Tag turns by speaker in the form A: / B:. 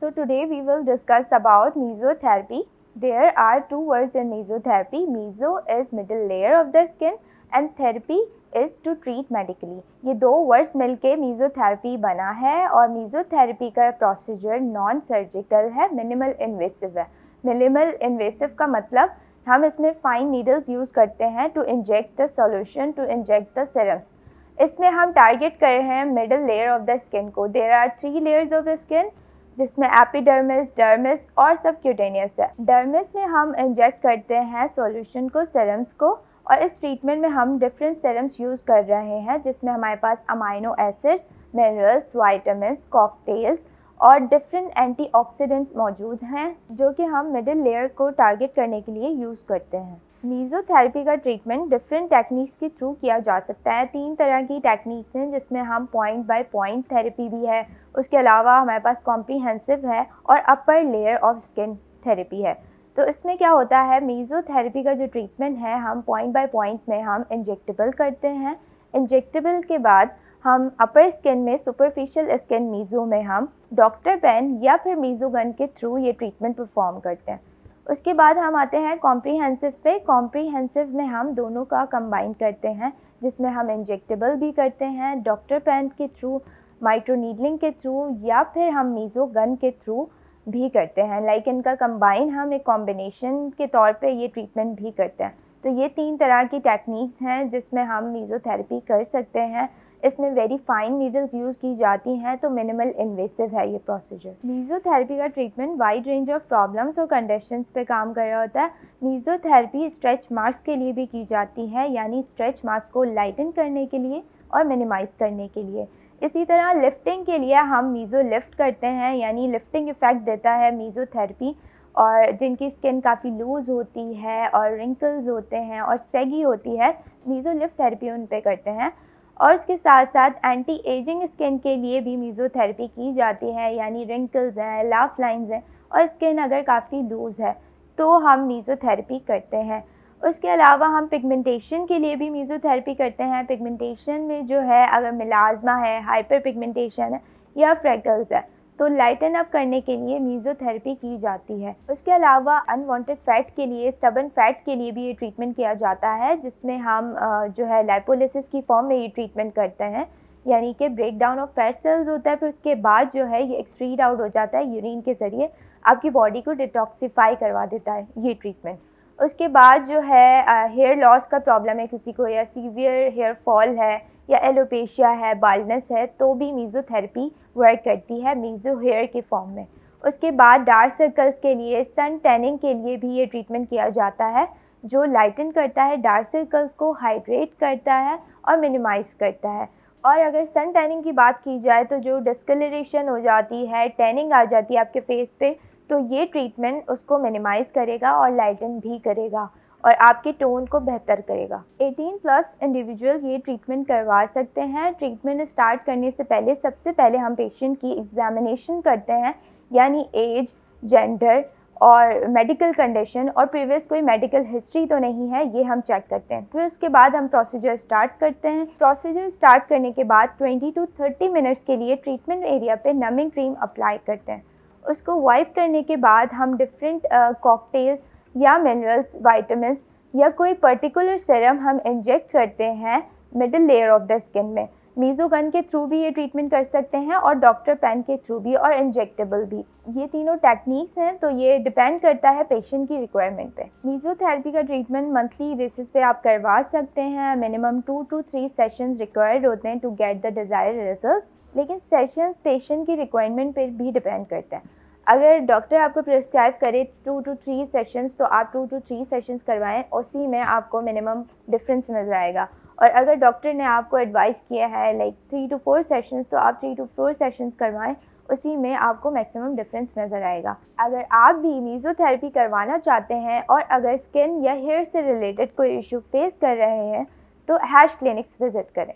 A: So today we will discuss about mesotherapy. There are two words in mesotherapy. Meso is middle layer of the skin and therapy is to treat medically. ये दो words मिलके mesotherapy बना है और mesotherapy का procedure non surgical है, minimal invasive है. Minimal invasive का मतलब हम इसमें फाइन नीडल्स यूज़ करते हैं to inject the solution, to inject the serums. इसमें हम टारगेट कर रहे हैं middle layer of the skin को. There are 3 layers of skin जिसमें एपिडर्मिस, डर्मिस और सबक्यूटेनियस है. डर्मिस में हम इंजेक्ट करते हैं सॉल्यूशन को, सीरम्स को, और इस ट्रीटमेंट में हम डिफरेंट सीरम्स यूज़ कर रहे हैं जिसमें हमारे पास amino acids, minerals, vitamins, cocktails और डिफरेंट एंटीऑक्सीडेंट्स मौजूद हैं जो कि हम मिडिल लेयर को टारगेट करने के लिए यूज़ करते हैं. मेसोथेरेपी का ट्रीटमेंट डिफरेंट टेक्निक्स के थ्रू किया जा सकता है. 3 तरह की टेक्निक्स हैं जिसमें हम पॉइंट बाय पॉइंट थेरेपी भी है, उसके अलावा हमारे पास कॉम्प्रिहेंसिव है और upper layer of skin therapy है. तो इसमें क्या होता है, मेसोथेरेपी का जो ट्रीटमेंट है हम पॉइंट बाय पॉइंट में हम इंजेक्टेबल करते हैं. इंजेक्टेबल के बाद हम अपर स्किन में, सुपरफिशियल स्किन मीज़ो में हम डॉक्टर पेन या फिर मीज़ो गन के थ्रू ये ट्रीटमेंट परफॉर्म करते हैं. उसके बाद हम आते हैं कॉम्प्रिहेंसिव पे. कॉम्प्रिहेंसिव में हम दोनों का कंबाइन करते हैं जिसमें हम इंजेक्टेबल भी करते हैं डॉक्टर पेन के थ्रू, माइक्रोनीडलिंग के थ्रू या फिर हम मीज़ो गन के थ्रू भी करते हैं. लाइक इनका कंबाइन हम एक कॉम्बिनेशन के तौर पे ये ट्रीटमेंट भी करते हैं. तो ये 3 तरह की टेक्निक्स हैं जिसमें हम मेसोथेरेपी कर सकते हैं. इसमें वेरी फाइन नीडल्स यूज़ की जाती हैं तो मिनिमल इन्वेसिव है ये प्रोसीजर. मेसोथेरेपी का treatment wide range of problems और कंडीशंस पे काम कर रहा होता है. मेसोथेरेपी स्ट्रेच मार्क्स के लिए भी की जाती है, यानी स्ट्रेच मार्क्स को लाइटन करने के लिए और मिनिमाइज़ करने के लिए. इसी तरह लिफ्टिंग के लिए हम मीज़ो लिफ्ट करते हैं, यानी लिफ्टिंग इफ़ेक्ट देता है मेसोथेरेपी. और जिनकी स्किन काफ़ी लूज़ होती है और रिंकल्स होते हैं और सेगी होती है, मीज़ो लिफ्ट थेरेपी उन पे करते हैं. और इसके साथ साथ एंटी एजिंग स्किन के लिए भी मेसोथेरेपी की जाती है, यानी रिंकल्स हैं, लाफ लाइंस हैं और स्किन अगर काफ़ी लूज़ है तो हम मेसोथेरेपी करते हैं. उसके अलावा हम पिगमेंटेशन के लिए भी मेसोथेरेपी करते हैं. पिगमेंटेशन में जो है, अगर मिलाज़मा है, हाइपर पिगमेंटेशन है या फ्रेकल्स है, तो लाइटन अप करने के लिए मेसोथेरेपी की जाती है. उसके अलावा अनवांटेड फैट के लिए, स्टबन फैट के लिए भी ये ट्रीटमेंट किया जाता है जिसमें हम जो है लाइपोलिसिस की फॉर्म में ये ट्रीटमेंट करते हैं, यानी कि break down of fat cells होता है, फिर उसके बाद जो है ये एक्सक्रीट आउट हो जाता है यूरिन के ज़रिए, आपकी बॉडी को डिटॉक्सीफाई करवा देता है ये ट्रीटमेंट. उसके बाद जो है हेयर लॉस का प्रॉब्लम है किसी को, या सीवियर हेयर फॉल है या एलोपेशिया है, बाल्डनेस है, तो भी मेसोथेरेपी वर्क करती है मेसो हेयर के फॉर्म में. उसके बाद डार्क सर्कल्स के लिए, सन टैनिंग के लिए भी ये ट्रीटमेंट किया जाता है जो लाइटन करता है डार्क सर्कल्स को, हाइड्रेट करता है और मिनिमाइज़ करता है. और अगर सन टैनिंग की बात की जाए तो जो डिस्कलरेशन हो जाती है, टैनिंग आ जाती है आपके फेस पे, तो ये ट्रीटमेंट उसको मिनिमाइज़ करेगा और लाइटन भी करेगा और आपके टोन को बेहतर करेगा. 18+ इंडिविजुअल ये ट्रीटमेंट करवा सकते हैं. ट्रीटमेंट स्टार्ट करने से पहले सबसे पहले हम पेशेंट की एग्जामिनेशन करते हैं, यानी एज, जेंडर और मेडिकल कंडीशन और प्रीवियस कोई मेडिकल हिस्ट्री तो नहीं है, ये हम चेक करते हैं. फिर उसके बाद हम प्रोसीजर स्टार्ट करते हैं. प्रोसीजर स्टार्ट करने के बाद 20 to 30 मिनट्स के लिए ट्रीटमेंट एरिया पे नमिंग क्रीम अप्लाई करते हैं. उसको वाइप करने के बाद हम डिफरेंट कॉकटेल्स या मिनरल्स, वाइटामिन्स या कोई पर्टिकुलर सीरम हम इंजेक्ट करते हैं middle layer of the skin में. मीज़ो गन के थ्रू भी ये ट्रीटमेंट कर सकते हैं और डॉक्टर पेन के थ्रू भी, और इंजेक्टेबल भी. ये तीनों टेक्निक्स हैं, तो ये डिपेंड करता है पेशेंट की रिक्वायरमेंट पे. मेसोथेरेपी का ट्रीटमेंट मंथली बेसिस पे आप करवा सकते हैं. मिनिमम 2 to 3 सेशंस रिक्वायर्ड होते हैं to get the desired result, लेकिन सेशंस पेशेंट की रिक्वायरमेंट पे भी डिपेंड करते हैं. अगर डॉक्टर आपको प्रिस्क्राइब करे 2 to 3 सेशंस तो आप 2 to 3 सेशंस करवाएं, उसी में आपको मिनिमम डिफरेंस नज़र आएगा. और अगर डॉक्टर ने आपको एडवाइस किया है लाइक 3 to 4 सेशंस तो आप 3 to 4 सेशंस करवाएं, उसी में आपको मैक्सिमम डिफरेंस नज़र आएगा. अगर आप भी मेसोथेरेपी करवाना चाहते हैं और अगर स्किन या हेयर से रिलेटेड कोई इशू फेस कर रहे हैं तो हैश क्लिनिक्स विज़िट करें.